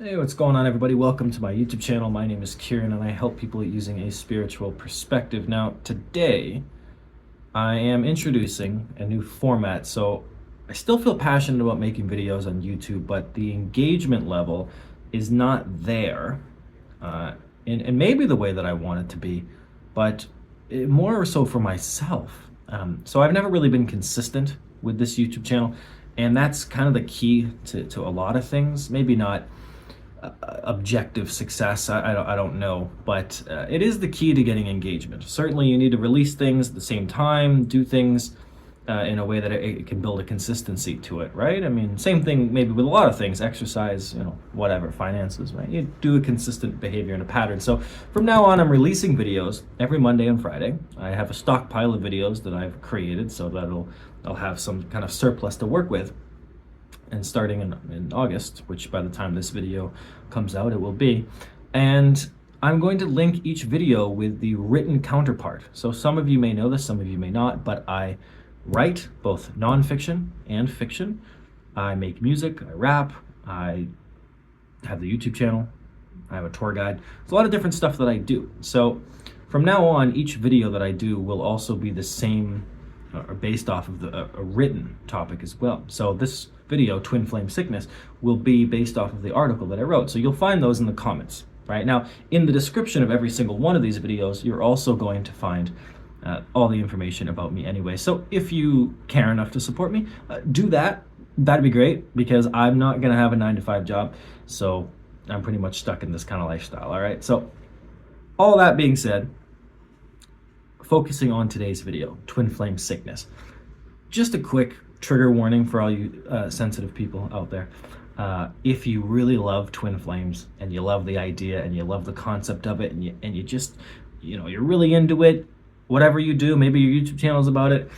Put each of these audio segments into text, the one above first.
Hey, what's going on, everybody? Welcome to my YouTube channel. My name is Kieran, and I help people using a spiritual perspective. Now, today, I am introducing a new format. So, I still feel passionate about making videos on YouTube, but the engagement level is not there, and maybe the way that I want it to be, but more so for myself. So, I've never really been consistent with this YouTube channel, and that's kind of the key to a lot of things. Maybe not objective success, I don't know, but it is the key to getting engagement. Certainly you need to release things at the same time, do things in a way that it can build a consistency to it, right? I mean, same thing maybe with a lot of things, exercise, whatever, finances, right? You do a consistent behavior and a pattern. So from now on, I'm releasing videos every Monday and Friday. I have a stockpile of videos that I've created so that I'll have some kind of surplus to work with. And starting in August, which by the time this video comes out, it will be. And I'm going to link each video with the written counterpart. So some of you may know this, some of you may not, but I write both nonfiction and fiction. I make music, I rap, I have the YouTube channel, I have a tour guide. There's a lot of different stuff that I do. So from now on, each video that I do will also be the same, or based off of a written topic as well. So this video, Twin Flame Sickness, will be based off of the article that I wrote. So you'll find those in the comments, right? Now, in the description of every single one of these videos, you're also going to find all the information about me anyway. So if you care enough to support me, do that. That'd be great, because I'm not gonna have a 9-to-5 job. So I'm pretty much stuck in this kind of lifestyle, all right? So all that being said, focusing on today's video, Twin Flame Sickness. Just a quick trigger warning for all you sensitive people out there. If you really love twin flames and you love the idea and you love the concept of it, and you just, you're really into it, whatever you do, maybe your YouTube channel is about it,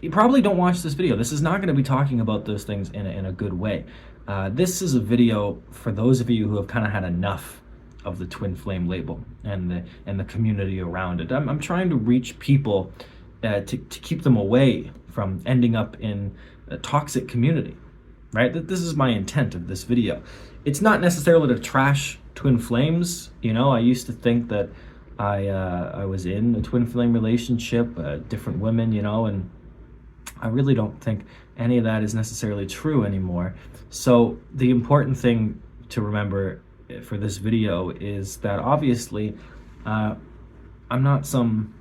you probably don't watch this video. This is not going to be talking about those things in a good way. This is a video for those of you who have kind of had enough of the twin flame label and the community around it. I'm trying to reach people to keep them away from ending up in a toxic community, right? This is my intent of this video. It's not necessarily to trash twin flames. I used to think that I was in a twin flame relationship, different women, and I really don't think any of that is necessarily true anymore. So the important thing to remember for this video is that obviously I'm not some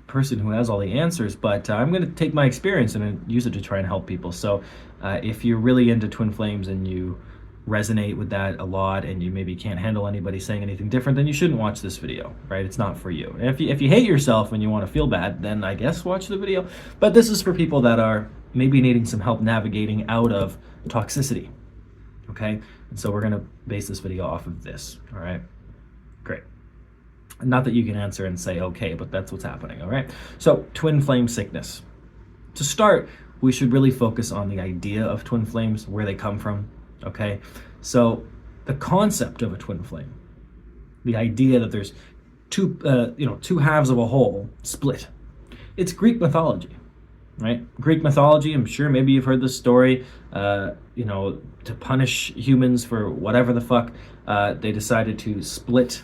person who has all the answers, but I'm going to take my experience and use it to try and help people. So if you're really into twin flames and you resonate with that a lot, and you maybe can't handle anybody saying anything different, then you shouldn't watch this video, right? It's not for you. And if you hate yourself and you want to feel bad, then I guess watch the video. But this is for people that are maybe needing some help navigating out of toxicity, okay? And so we're going to base this video off of this, all right? Great. Not that you can answer and say, okay, but that's what's happening, all right? So, twin flame sickness. To start, we should really focus on the idea of twin flames, where they come from, okay? So, the concept of a twin flame, the idea that there's two halves of a whole split. It's Greek mythology, right? Greek mythology, I'm sure maybe you've heard this story, to punish humans for whatever the fuck, they decided to split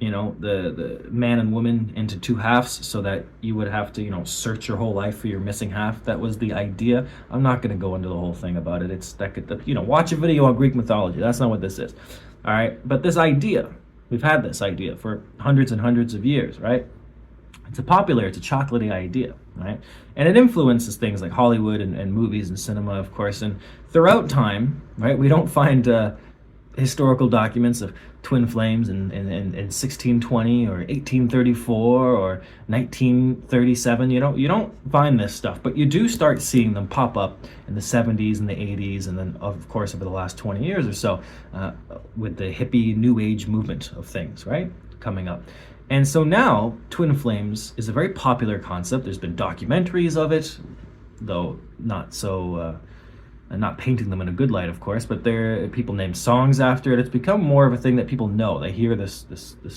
the man and woman into two halves so that you would have to, search your whole life for your missing half. That was the idea. I'm not going to go into the whole thing about it. Watch a video on Greek mythology. That's not what this is. All right. But this idea, we've had this idea for hundreds and hundreds of years, right? It's a chocolatey idea, right? And it influences things like Hollywood and movies and cinema, of course. And throughout time, right, we don't find historical documents of twin flames in 1620 or 1834 or 1937. You don't find this stuff, but you do start seeing them pop up in the 70s and the 80s, and then of course over the last 20 years or so with the hippie new age movement of things, right, coming up. And so now twin flames is a very popular concept. There's been documentaries of it, though not so and not painting them in a good light, of course, but people name songs after it. It's become more of a thing that people know. They hear this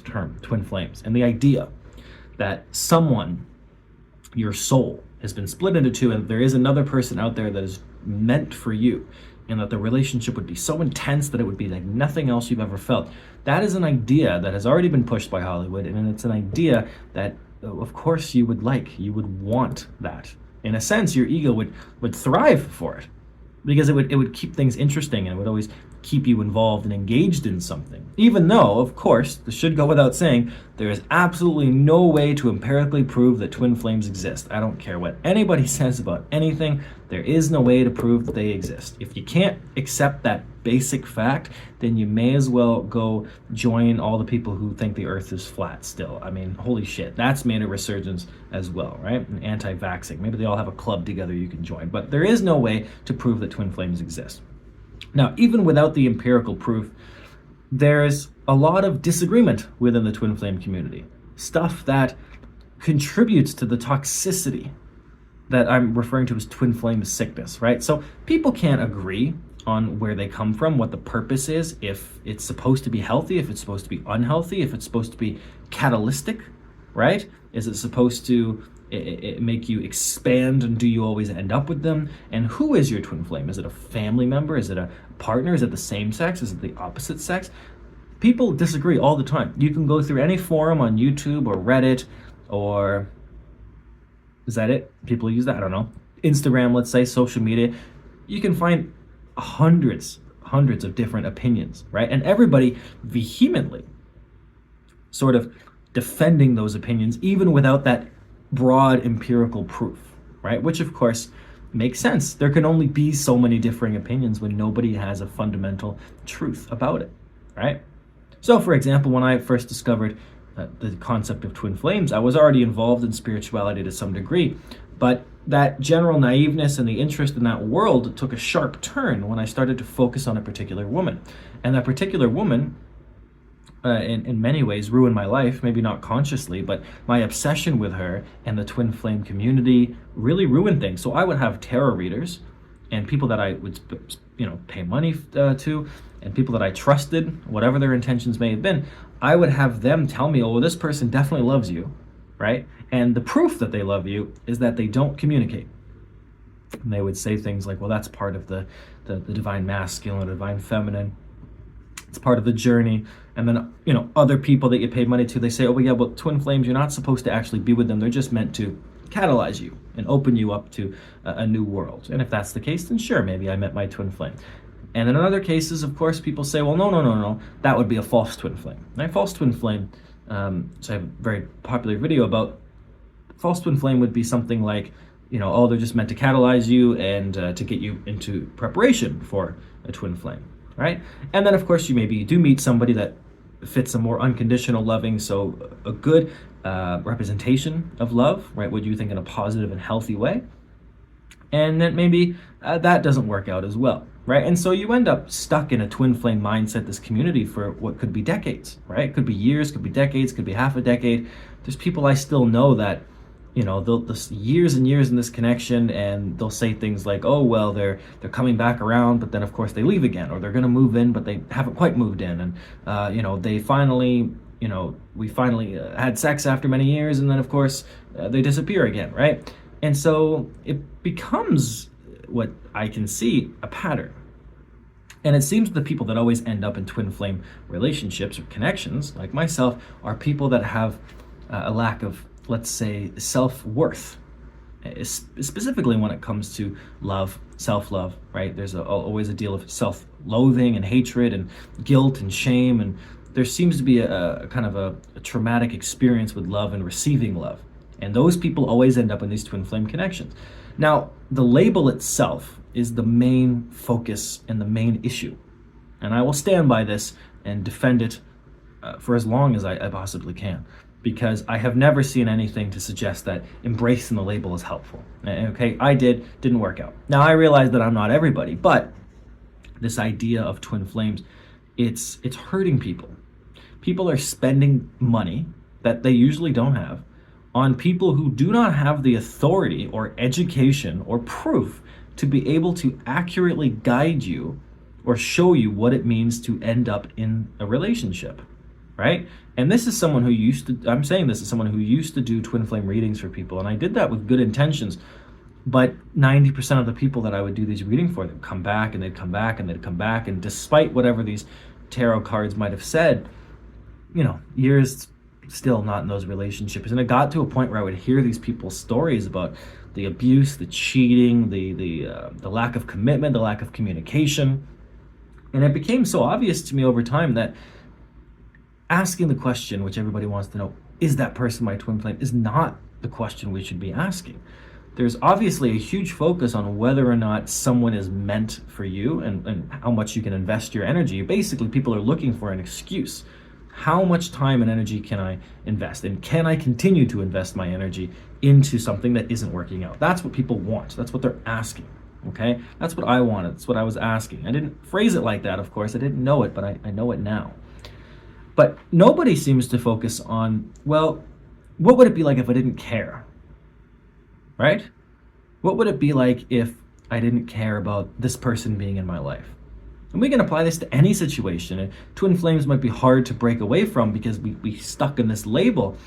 term, twin flames, and the idea that someone, your soul, has been split into two, and there is another person out there that is meant for you, and that the relationship would be so intense that it would be like nothing else you've ever felt. That is an idea that has already been pushed by Hollywood, and it's an idea that, of course, you would want that. In a sense, your ego would thrive for it, because it would keep things interesting, and it would always keep you involved and engaged in something. Even though, of course, this should go without saying, there is absolutely no way to empirically prove that twin flames exist. I don't care what anybody says about anything, there is no way to prove that they exist. If you can't accept that basic fact, then you may as well go join all the people who think the earth is flat still. I mean, holy shit, that's made a resurgence as well, right? And anti-vaxxing. Maybe they all have a club together you can join. But there is no way to prove that twin flames exist. Now, even without the empirical proof, there's a lot of disagreement within the twin flame community. Stuff that contributes to the toxicity that I'm referring to as twin flame sickness, right? So people can't agree on where they come from, what the purpose is, if it's supposed to be healthy, if it's supposed to be unhealthy, if it's supposed to be catalytic, right? Is it supposed to make you expand, and do you always end up with them? And who is your twin flame? Is it a family member? Is it a partner? Is it the same sex? Is it the opposite sex? People disagree all the time. You can go through any forum on YouTube or Reddit, or is that it? People use that? I don't know. Instagram, let's say, social media. You can find hundreds of different opinions, right? And everybody vehemently sort of defending those opinions, even without that broad empirical proof, right? Which of course makes sense. There can only be so many differing opinions when nobody has a fundamental truth about it, right? So for example, when I first discovered the concept of twin flames, I was already involved in spirituality to some degree, but that general naiveness and the interest in that world took a sharp turn when I started to focus on a particular woman. And that particular woman, in many ways, ruined my life, maybe not consciously, but my obsession with her and the twin flame community really ruined things. So I would have tarot readers and people that I would, pay money to, and people that I trusted, whatever their intentions may have been. I would have them tell me, oh, well, this person definitely loves you, right? And the proof that they love you is that they don't communicate. And they would say things like, well, that's part of the divine masculine, divine feminine. It's part of the journey. And then, other people that you paid money to, they say, oh, well, yeah, but twin flames, you're not supposed to actually be with them. They're just meant to catalyze you and open you up to a new world. And if that's the case, then sure, maybe I met my twin flame. And in other cases, of course, people say, well, no, that would be a false twin flame. And a false twin flame, so I have a very popular video about false twin flame would be something like, oh, they're just meant to catalyze you and to get you into preparation for a twin flame. Right? And then, of course, you maybe do meet somebody that fits a more unconditional loving, so a good representation of love, right? What you think in a positive and healthy way. And then maybe that doesn't work out as well, right? And so you end up stuck in a twin flame mindset, this community, for what could be decades, right? It could be years, could be decades, could be half a decade. There's people I still know that they'll years and years in this connection, and they'll say things like, oh, well, they're coming back around, but then of course they leave again, or they're going to move in, but they haven't quite moved in. And, they finally, we finally had sex after many years, and then of course they disappear again, right? And so it becomes, what I can see, a pattern. And it seems the people that always end up in twin flame relationships or connections, like myself, are people that have a lack of, let's say, self-worth, specifically when it comes to love, self-love, right? There's always a deal of self-loathing and hatred and guilt and shame, and there seems to be a kind of a traumatic experience with love and receiving love. And those people always end up in these twin flame connections. Now, the label itself is the main focus and the main issue. And I will stand by this and defend it for as long as I possibly can, because I have never seen anything to suggest that embracing the label is helpful. Okay, didn't work out. Now, I realize that I'm not everybody, but this idea of twin flames, it's hurting people. People are spending money that they usually don't have on people who do not have the authority or education or proof to be able to accurately guide you or show you what it means to end up in a relationship, right? And this is someone who I'm saying this is someone who used to do twin flame readings for people, and I did that with good intentions But 90% of the people that I would do these reading for, they'd come back and they'd come back and they'd come back. And despite whatever these tarot cards might have said, years still not in those relationships. And it got to a point where I would hear these people's stories about the abuse, the cheating, the lack of commitment, the lack of communication. And it became so obvious to me over time that asking the question, which everybody wants to know, is that person my twin flame, is not the question we should be asking. There's obviously a huge focus on whether or not someone is meant for you and how much you can invest your energy. Basically, people are looking for an excuse. How much time and energy can I invest? And can I continue to invest my energy into something that isn't working out? That's what people want. That's what they're asking. Okay? That's what I wanted. That's what I was asking. I didn't phrase it like that, of course. I didn't know it, but I know it now. But nobody seems to focus on, well, what would it be like if I didn't care? Right? What would it be like if I didn't care about this person being in my life? And we can apply this to any situation. And twin flames might be hard to break away from because we stuck in this label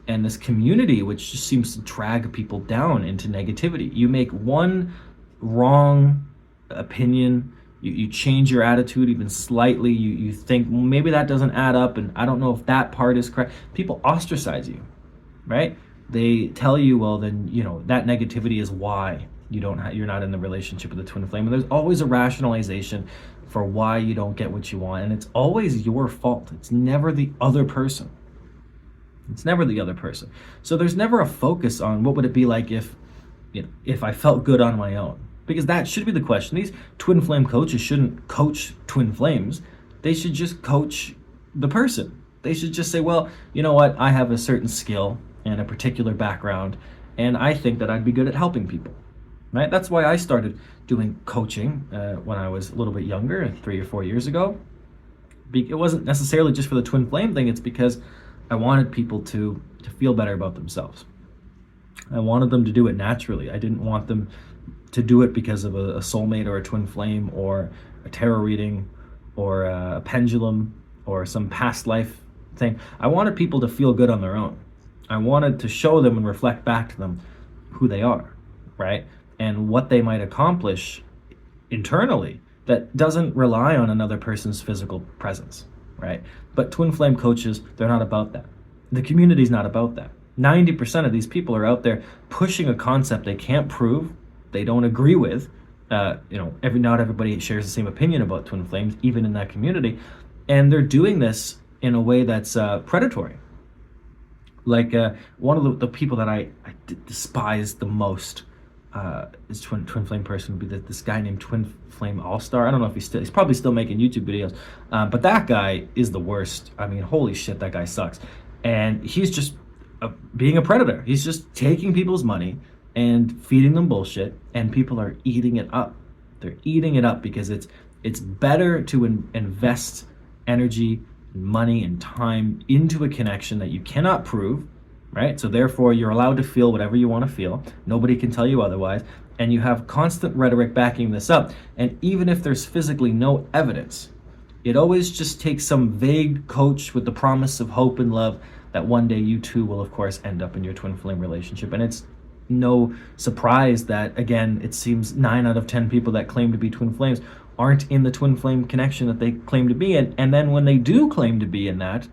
and this community, which just seems to drag people down into negativity. You make one wrong opinion, you change your attitude even slightly, you think, well, maybe that doesn't add up, and I don't know if that part is correct. People ostracize you, right? They tell you, well, then, that negativity is why you're not in the relationship with the twin flame. And there's always a rationalization for why you don't get what you want. And it's always your fault. It's never the other person. It's never the other person. So there's never a focus on what would it be like if I felt good on my own. Because that should be the question. These twin flame coaches shouldn't coach twin flames. They should just coach the person. They should just say, well, you know what? I have a certain skill and a particular background, and I think that I'd be good at helping people, right? That's why I started doing coaching when I was a little bit younger, 3 or 4 years ago. It wasn't necessarily just for the twin flame thing. It's because I wanted people to feel better about themselves. I wanted them to do it naturally. I didn't want them to do it because of a soulmate or a twin flame or a tarot reading or a pendulum or some past life thing. I wanted people to feel good on their own. I wanted to show them and reflect back to them who they are, right? And what they might accomplish internally that doesn't rely on another person's physical presence, right? But twin flame coaches, they're not about that. The community's not about that. 90% of these people are out there pushing a concept they can't prove, they don't agree with. Not everybody shares the same opinion about twin flames, even in that community. And they're doing this in a way that's predatory. Like one of the people that I despise the most is twin flame person would be this guy named Twin Flame All-Star. I don't know if he's probably still making YouTube videos, but that guy is the worst. I mean, holy shit, that guy sucks. And he's just being a predator. He's just taking people's money and feeding them bullshit, and people are eating it up. They're eating it up because it's better to invest energy, money, and time into a connection that you cannot prove, right? So therefore, you're allowed to feel whatever you want to feel. Nobody can tell you otherwise. And you have constant rhetoric backing this up. And even if there's physically no evidence, it always just takes some vague coach with the promise of hope and love that one day you too will, of course, end up in your twin flame relationship. And it's no surprise that, again, it seems 9 out of 10 people that claim to be twin flames aren't in the twin flame connection that they claim to be in. And then when they do claim to be in that,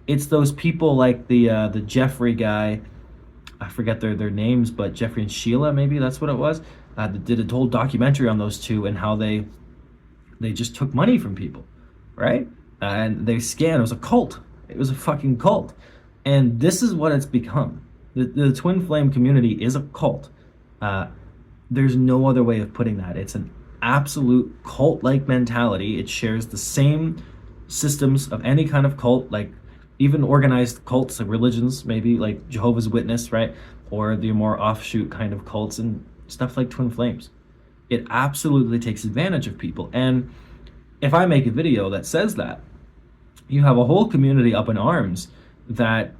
it's those people like the Jeffrey guy, I forget their names, but Jeffrey and Sheila, maybe that's what it was, that did a whole documentary on those two and how they just took money from people, right? And they scammed. It was a cult. It was a fucking cult. And this is what it's become. The twin flame community is a cult. There's no other way of putting that. It's an absolute cult-like mentality. It shares the same systems of any kind of cult, like even organized cults, like religions, maybe like Jehovah's Witness, right? Or the more offshoot kind of cults and stuff like twin flames. It absolutely takes advantage of people. And if I make a video that says that, you have a whole community up in arms that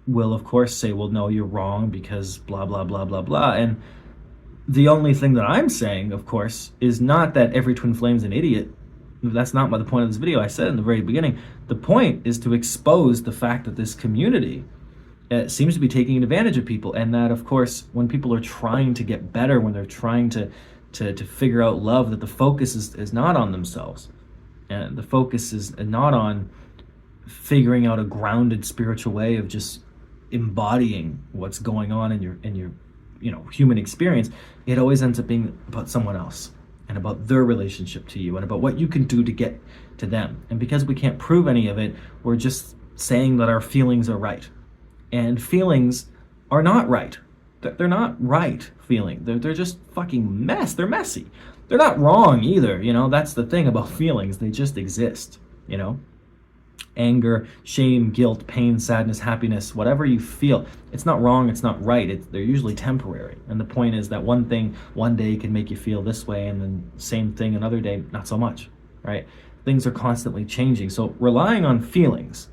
will, of course, say, well, no, you're wrong because blah, blah, blah, blah, blah. And the only thing that I'm saying, of course, is not that every twin flame's an idiot. That's not the point of this video. I said in the very beginning, the point is to expose the fact that this community seems to be taking advantage of people. And that, of course, when people are trying to get better, when they're trying to figure out love, that the focus is not on themselves, and the focus is not on figuring out a grounded spiritual way of just embodying what's going on in your human experience. It always ends up being about someone else and about their relationship to you and about what you can do to get to them. And because we can't prove any of it, we're just saying that our feelings are right. And feelings are not right. They're not right feeling. They're just fucking mess. They're messy. They're not wrong either. That's the thing about feelings. They just exist. Anger, shame, guilt, pain, sadness, happiness, whatever you feel, it's not wrong, it's not right. They're usually temporary. And the point is that one thing one day can make you feel this way, and then same thing another day, not so much, right? Things are constantly changing. So relying on feelings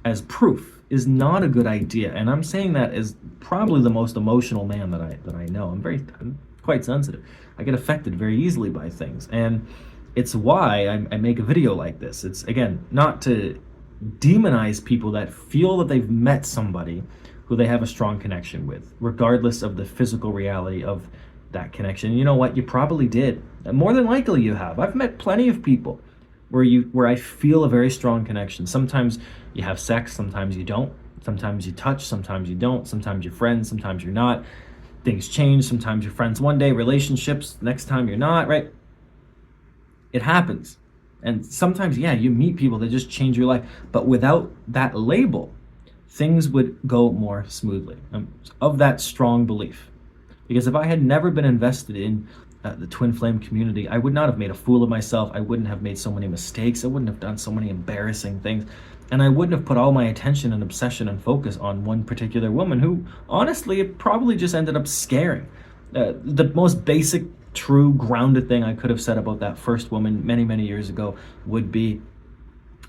as proof is not a good idea. And I'm saying that as probably the most emotional man that I know. I'm quite sensitive. I get affected very easily by things. And it's why I make a video like this. It's, again, not to demonize people that feel that they've met somebody who they have a strong connection with, regardless of the physical reality of that connection. You know what? You probably did. More than likely you have. I've met plenty of people where I feel a very strong connection. Sometimes you have sex, sometimes you don't. Sometimes you touch, sometimes you don't. Sometimes you're friends, sometimes you're not. Things change. Sometimes you're friends one day, relationships, next time you're not, right? It happens. And sometimes, yeah, you meet people that just change your life. But without that label, things would go more smoothly. I'm of that strong belief. Because if I had never been invested in the twin flame community, I would not have made a fool of myself. I wouldn't have made so many mistakes. I wouldn't have done so many embarrassing things. And I wouldn't have put all my attention and obsession and focus on one particular woman who, honestly, it probably just ended up scaring. The most basic, true, grounded thing I could have said about that first woman many, many years ago would be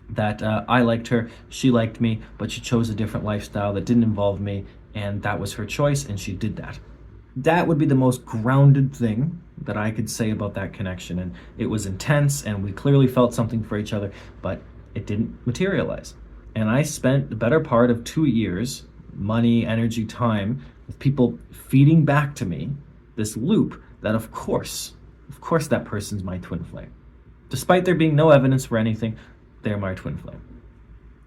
that I liked her, she liked me, but she chose a different lifestyle that didn't involve me, and that was her choice, and she did that. That would be the most grounded thing that I could say about that connection. And it was intense, and we clearly felt something for each other, but it didn't materialize. And I spent the better part of 2 years, money, energy, time, with people feeding back to me this loop that of course that person's my twin flame. Despite there being no evidence for anything, they're my twin flame.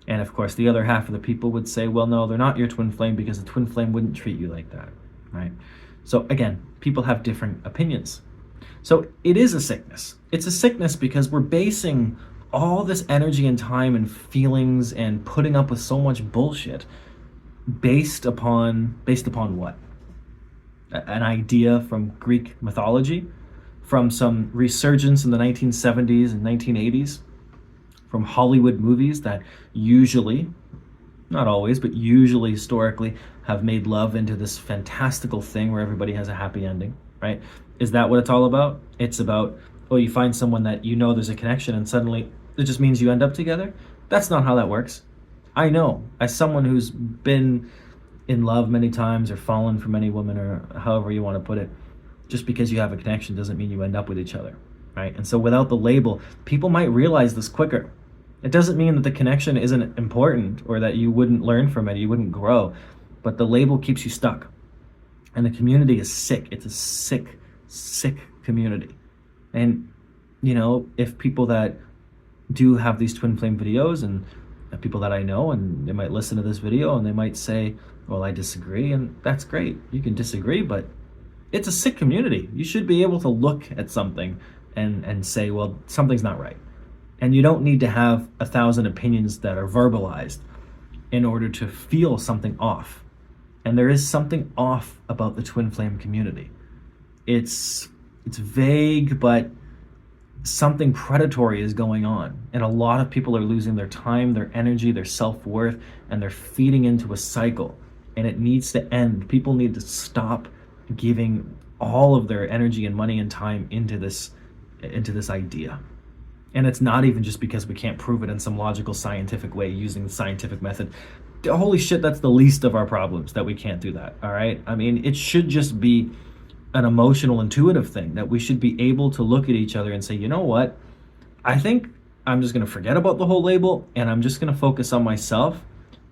And of course the other half of the people would say, well, no, they're not your twin flame because the twin flame wouldn't treat you like that, right? So again, people have different opinions. So it is a sickness. It's a sickness because we're basing all this energy and time and feelings and putting up with so much bullshit based upon what? An idea from Greek mythology, from some resurgence in the 1970s and 1980s, from Hollywood movies that usually, not always, but usually historically have made love into this fantastical thing where everybody has a happy ending, right? Is that what it's all about? It's about, oh, you find someone that you know there's a connection and suddenly it just means you end up together? That's not how that works. I know, as someone who's been in love many times or fallen for many women, or however you want to put it, just because you have a connection doesn't mean you end up with each other, right? And so without the label, people might realize this quicker. It doesn't mean that the connection isn't important or that you wouldn't learn from it, you wouldn't grow, but the label keeps you stuck. And the community is sick. It's a sick community. And, if people that do have these twin flame videos, and people that I know, and they might listen to this video and they might say, well, I disagree, and that's great. You can disagree, but it's a sick community. You should be able to look at something and say, well, something's not right. And you don't need to have 1,000 opinions that are verbalized in order to feel something off. And there is something off about the twin flame community. It's vague, but something predatory is going on. And a lot of people are losing their time, their energy, their self-worth, and they're feeding into a cycle. And it needs to end. People need to stop giving all of their energy and money and time into this idea. And it's not even just because we can't prove it in some logical scientific way using the scientific method. Holy shit, that's the least of our problems that we can't do that, all right? I mean, it should just be an emotional, intuitive thing that we should be able to look at each other and say, you know what? I think I'm just going to forget about the whole label and I'm just going to focus on myself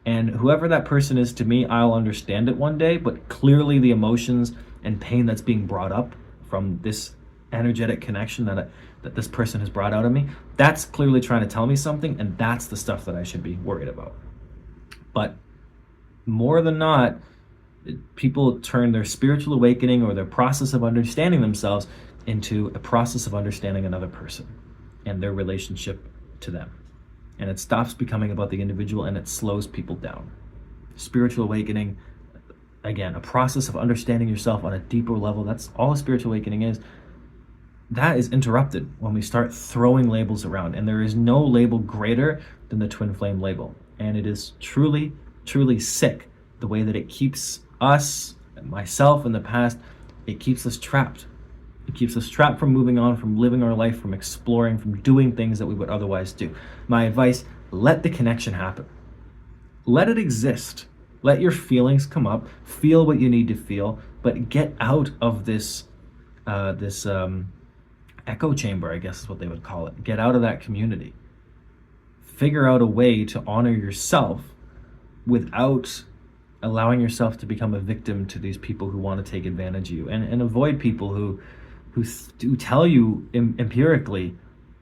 And whoever that person is to me, I'll understand it one day, but clearly the emotions and pain that's being brought up from this energetic connection that this person has brought out of me, that's clearly trying to tell me something, and that's the stuff that I should be worried about. But more than not, people turn their spiritual awakening or their process of understanding themselves into a process of understanding another person and their relationship to them. And it stops becoming about the individual, and it slows people down. Spiritual awakening, again, a process of understanding yourself on a deeper level. That's all a spiritual awakening is. That is interrupted when we start throwing labels around, and there is no label greater than the twin flame label. And it is truly, truly sick the way that it keeps us, myself in the past, it keeps us trapped. It keeps us trapped from moving on, from living our life, from exploring, from doing things that we would otherwise do. My advice, let the connection happen. Let it exist. Let your feelings come up. Feel what you need to feel, but get out of this echo chamber, I guess is what they would call it. Get out of that community. Figure out a way to honor yourself without allowing yourself to become a victim to these people who want to take advantage of you, and avoid people who tell you empirically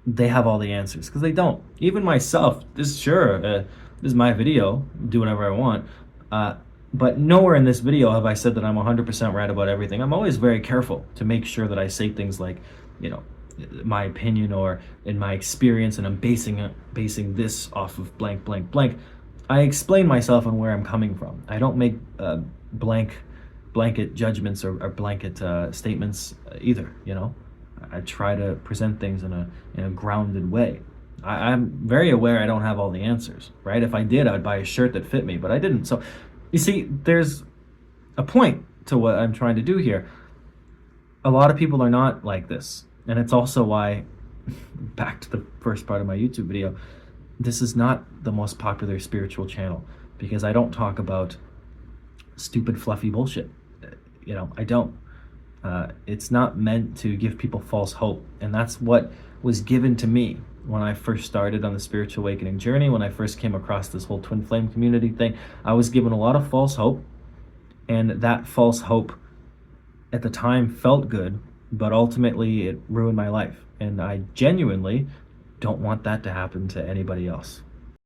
they have all the answers, because they don't. Even myself, this is my video, do whatever I want, but nowhere in this video have I said that I'm 100% right about everything. I'm always very careful to make sure that I say things like, my opinion or in my experience, and I'm basing this off of blank blank blank. I explain myself and where I'm coming from. I don't make blanket judgments or blanket statements either. I try to present things in a grounded way. I'm very aware I don't have all the answers, right? If I did, I'd buy a shirt that fit me, but I didn't. So you see, there's a point to what I'm trying to do here. A lot of people are not like this, and it's also why, back to the first part of my YouTube video, this is not the most popular spiritual channel, because I don't talk about stupid fluffy bullshit. I don't. It's not meant to give people false hope, and that's what was given to me when I first started on the spiritual awakening journey. When I first came across this whole twin flame community thing, I was given a lot of false hope, and that false hope at the time felt good, but ultimately it ruined my life, and I genuinely don't want that to happen to anybody else.